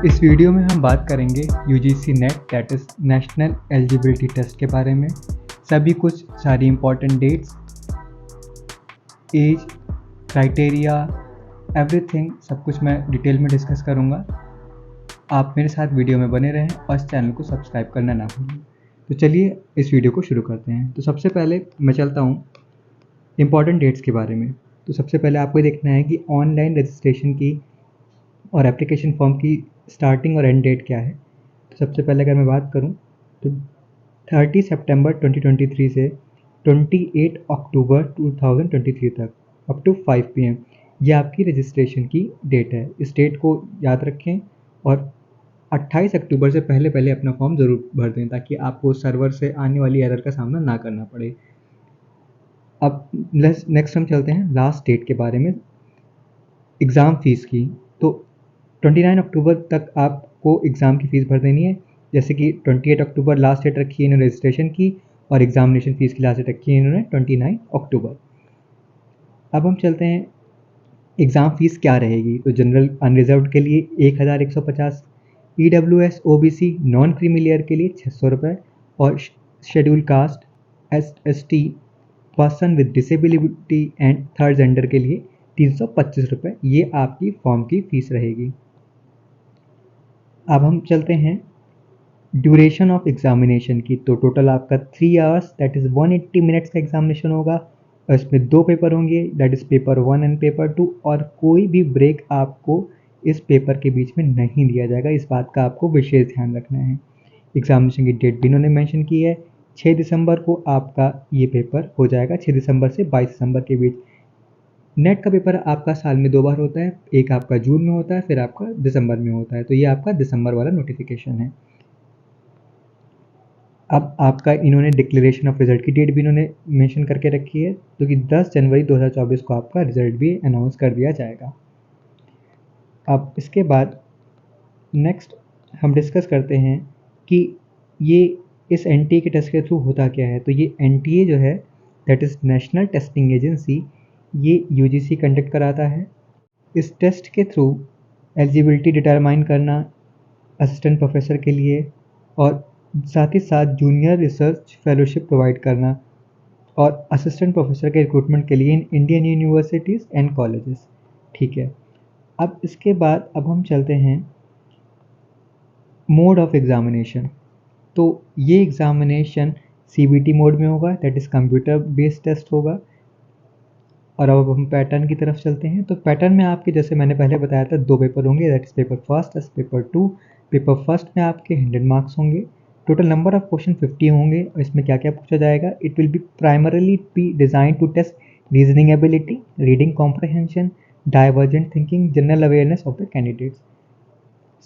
इस वीडियो में हम बात करेंगे UGC NET that is national eligibility test के बारे में। सभी कुछ सारी important dates, age, criteria, everything सब कुछ मैं डिटेल में डिस्कस करूँगा। आप मेरे साथ वीडियो में बने रहें और इस चैनल को सब्सक्राइब करना ना भूलें। तो चलिए इस वीडियो को शुरू करते हैं। तो सबसे पहले मैं चलता हूँ इम्पॉर्टेंट डेट्स के बारे में। तो सबसे पहले आपको देखना है कि ऑनलाइन रजिस्ट्रेशन की और एप्लीकेशन फॉर्म की स्टार्टिंग और एंड डेट क्या है। तो सबसे पहले अगर मैं बात करूं तो 30 सितंबर 2023 से 28 अक्टूबर 2023 तक अप टू 5 PM ये आपकी रजिस्ट्रेशन की डेट है। इस डेट को याद रखें और 28 अक्टूबर से पहले पहले अपना फॉर्म ज़रूर भर दें ताकि आपको सर्वर से आने वाली एरर का सामना ना करना पड़े। अब नेक्स्ट हम चलते हैं लास्ट डेट के बारे में, एग्ज़ाम फ़ीस की। तो 29 अक्टूबर तक आपको एग्ज़ाम की फ़ीस भर देनी है। जैसे कि 28 अक्टूबर लास्ट डेट रखी है इन्होंने रजिस्ट्रेशन की और एग्ज़ामिनेशन फ़ीस की लास्ट डेट रखी है इन्होंने 29 अक्टूबर। अब हम चलते हैं एग्ज़ाम फ़ीस क्या रहेगी। तो जनरल अनरिजर्व्ड के लिए 1150, EWS OBC non creamy layer के लिए 600 रुपये और schedule caste ST person with disability and third gender के लिए 325 रुपये। ये आपकी फॉर्म की फ़ीस रहेगी। अब हम चलते हैं ड्यूरेशन ऑफ एग्जामिनेशन की। तो टोटल आपका 3 आवर्स दैट इज़ 180 मिनट्स का एग्जामिनेशन होगा और इसमें 2 पेपर होंगे that is paper 1 and paper 2 और कोई भी ब्रेक आपको इस पेपर के बीच में नहीं दिया जाएगा। इस बात का आपको विशेष ध्यान रखना है। एग्जामिनेशन की डेट भी इन्होंने मेंशन की है, 6 दिसंबर को आपका ये पेपर हो जाएगा। 6 दिसंबर से 22 दिसंबर के बीच। नेट का पेपर आपका साल में 2 बार होता है, एक आपका जून में होता है फिर आपका दिसंबर में होता है। तो ये आपका दिसंबर वाला नोटिफिकेशन है। अब आपका इन्होंने डिक्लेरेशन ऑफ रिजल्ट की डेट भी इन्होंने मेंशन करके रखी है, जो कि 10 जनवरी 2024 को आपका रिजल्ट भी अनाउंस कर दिया जाएगा। अब इसके बाद नेक्स्ट हम डिस्कस करते हैं कि ये इस NTA के टेस्ट के थ्रू होता क्या है। तो ये NTA जो है that is national testing agency, ये UGC कंडक्ट कराता है। इस टेस्ट के थ्रू एलिजिबिलिटी डिटरमाइन करना असिस्टेंट प्रोफेसर के लिए और साथ ही साथ जूनियर रिसर्च फेलोशिप प्रोवाइड करना और असिस्टेंट प्रोफेसर के रिक्रूटमेंट के लिए in Indian universities and colleges. ठीक है। अब इसके बाद अब हम चलते हैं मोड ऑफ एग्जामिनेशन। तो ये एग्जामिनेशन CBT मोड में होगा that is computer based test होगा। और अब हम पैटर्न की तरफ चलते हैं। तो पैटर्न में आपके जैसे मैंने पहले बताया था 2 पेपर होंगे that is paper first S paper 2। Paper first में आपके 100 मार्क्स होंगे। टोटल नंबर ऑफ क्वेश्चन 50 होंगे और इसमें क्या क्या पूछा जाएगा। It will be primarily be design to test reasoning ability, reading comprehension, divergent thinking, general awareness of the candidates.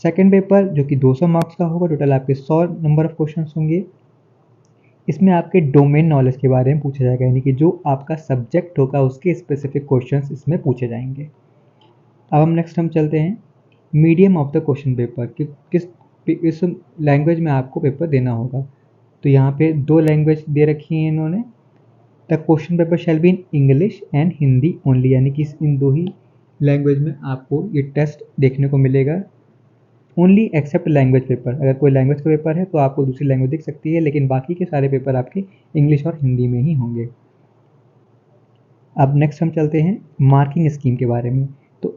Second paper जो कि 200 मार्क्स का होगा, टोटल आपके 100 नंबर ऑफ क्वेश्चन होंगे। इसमें आपके डोमेन नॉलेज के बारे में पूछा जाएगा, यानी कि जो आपका सब्जेक्ट होगा उसके स्पेसिफिक क्वेश्चंस इसमें पूछे जाएंगे। अब हम चलते हैं medium of the question paper कि किस लैंग्वेज में आपको पेपर देना होगा। तो यहाँ पे 2 लैंग्वेज दे रखी हैं इन्होंने। The question paper shall be in English and Hindi only, यानी कि इन 2 ही लैंग्वेज में आपको ये टेस्ट देखने को मिलेगा। ओनली एक्सेप्ट लैंग्वेज पेपर, अगर कोई लैंग्वेज का पेपर है तो आपको दूसरी लैंग्वेज दिख सकती है, लेकिन बाकी के सारे पेपर आपके इंग्लिश और हिंदी में ही होंगे। अब नेक्स्ट हम चलते हैं मार्किंग स्कीम के बारे में। तो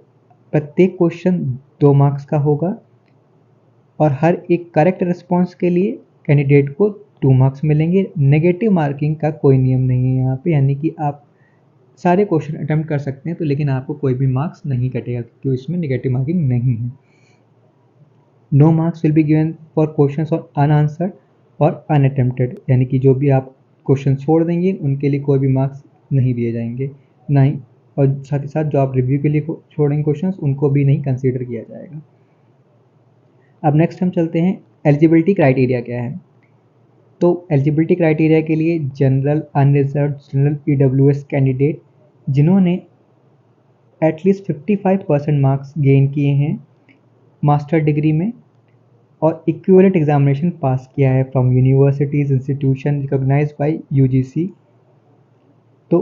प्रत्येक क्वेश्चन 2 मार्क्स का होगा और हर एक करेक्ट रिस्पॉन्स के लिए कैंडिडेट को 2 मार्क्स मिलेंगे। नेगेटिव मार्किंग का कोई नियम नहीं है यहाँ पे, यानी कि आप सारे क्वेश्चन अटेम्प्ट कर सकते हैं तो लेकिन आपको कोई भी मार्क्स नहीं कटेगा क्योंकि इसमें नेगेटिव मार्किंग नहीं है। No marks will be given for question और अनआंसर्ड और अनअटेम्प्टेड, यानी कि जो भी आप क्वेश्चन छोड़ देंगे उनके लिए कोई भी मार्क्स नहीं दिए जाएंगे, ना ही और साथ ही साथ जो आप रिव्यू के लिए छोड़ेंगे क्वेश्चंस उनको भी नहीं कंसीडर किया जाएगा। अब नेक्स्ट हम चलते हैं एलिजिबिलिटी क्राइटेरिया क्या है। तो एलिजिबिलिटी क्राइटेरिया के लिए general unreserved general EWS candidate जिन्होंने एटलीस्ट 55% मार्क्स गेन किए हैं मास्टर डिग्री में और इक्विवेलेंट एग्जामिनेशन पास किया है from universities institution recognised by UGC, तो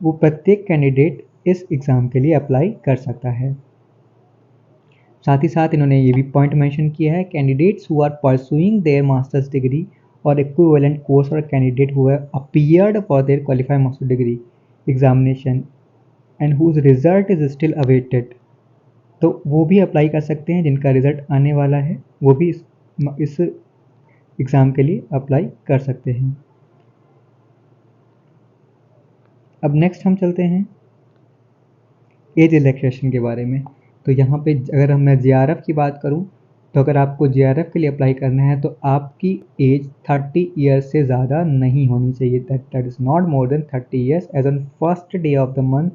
वो प्रत्येक कैंडिडेट इस एग्ज़ाम के लिए अप्लाई कर सकता है। साथ ही साथ इन्होंने ये भी पॉइंट मेंशन किया है, candidates who are pursuing their masters degree और इक्विवेलेंट कोर्स और candidate who have appeared for their qualified master degree examination and whose result is still awaited, तो वो भी अप्लाई कर सकते हैं जिनका रिजल्ट आने वाला है, वो भी इस एग्ज़ाम के लिए अप्लाई कर सकते हैं। अब नेक्स्ट हम चलते हैं एज रिलैक्सेशन के बारे में। तो यहाँ पे अगर मैं JRF की बात करूँ, तो अगर आपको JRF के लिए अप्लाई करना है तो आपकी एज 30 ईयर्स से ज़्यादा नहीं होनी चाहिए। That is not more than 30 years age on first day of the month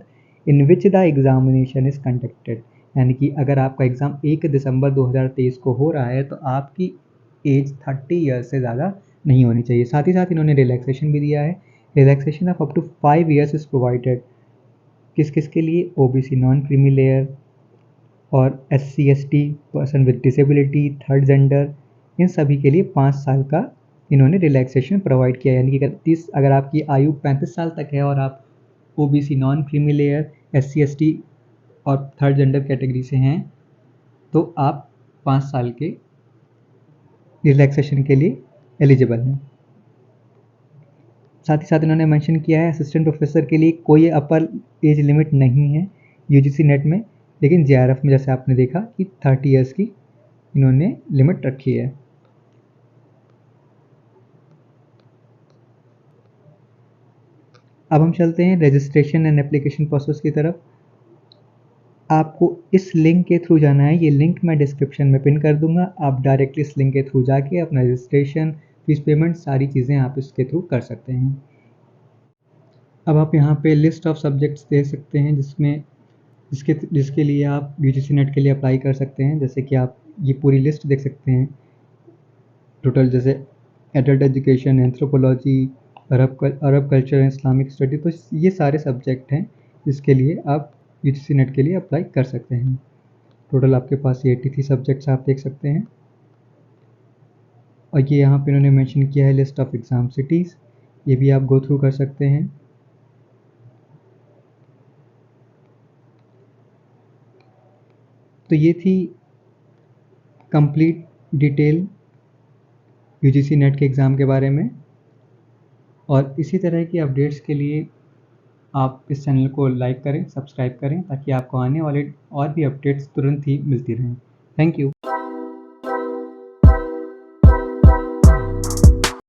in which the examination is conducted. यानी कि अगर आपका एग्ज़ाम 1 दिसंबर 2023 को हो रहा है तो आपकी एज 30 ईयर्स से ज़्यादा नहीं होनी चाहिए। साथ ही साथ इन्होंने रिलैक्सेशन भी दिया है, relaxation of up to 5 years is provided. किस किस के लिए? OBC नॉन क्रीमी लेयर और SC/ST person with disability, third gender, इन सभी के लिए 5 साल का इन्होंने रिलैक्सेशन प्रोवाइड किया। यानी कि अगर आपकी आयु 35 साल तक है और आप OBC non creamy layer, SC/ST और थर्ड जेंडर कैटेगरी से हैं तो आप 5 साल के रिलैक्सेशन के लिए एलिजिबल हैं। साथ ही साथ इन्होंने मेंशन किया है असिस्टेंट प्रोफेसर के लिए कोई अपर एज लिमिट नहीं है UGC नेट में, लेकिन JRF में जैसे आपने देखा कि 30 ईयर्स की इन्होंने लिमिट रखी है। अब हम चलते हैं रजिस्ट्रेशन एंड एप्लीकेशन प्रोसेस की तरफ। आपको इस लिंक के थ्रू जाना है, ये लिंक मैं डिस्क्रिप्शन में पिन कर दूंगा। आप डायरेक्टली इस लिंक के थ्रू जाके अपना रजिस्ट्रेशन, फीस पेमेंट, सारी चीज़ें आप इसके थ्रू कर सकते हैं। अब आप यहाँ पे लिस्ट ऑफ सब्जेक्ट्स देख सकते हैं जिसके लिए आप UGC नेट के लिए अप्लाई कर सकते हैं। जैसे कि आप ये पूरी लिस्ट देख सकते हैं टोटल, जैसे adult education, anthropology, Arab culture and Islamic study, तो ये सारे सब्जेक्ट हैं जिसके लिए आप UGC नेट के लिए अप्लाई कर सकते हैं। टोटल आपके पास ये 83 सब्जेक्ट्स आप देख सकते हैं। और ये यहाँ पे इन्होंने मेंशन किया है लिस्ट ऑफ एग्ज़ाम सिटीज़, ये भी आप गो थ्रू कर सकते हैं। तो ये थी कंप्लीट डिटेल UGC नेट के एग्ज़ाम के बारे में, और इसी तरह की अपडेट्स के लिए आप इस चैनल को लाइक करें, सब्सक्राइब करें, ताकि आपको आने वाले और भी अपडेट्स तुरंत ही मिलती रहें। Thank you.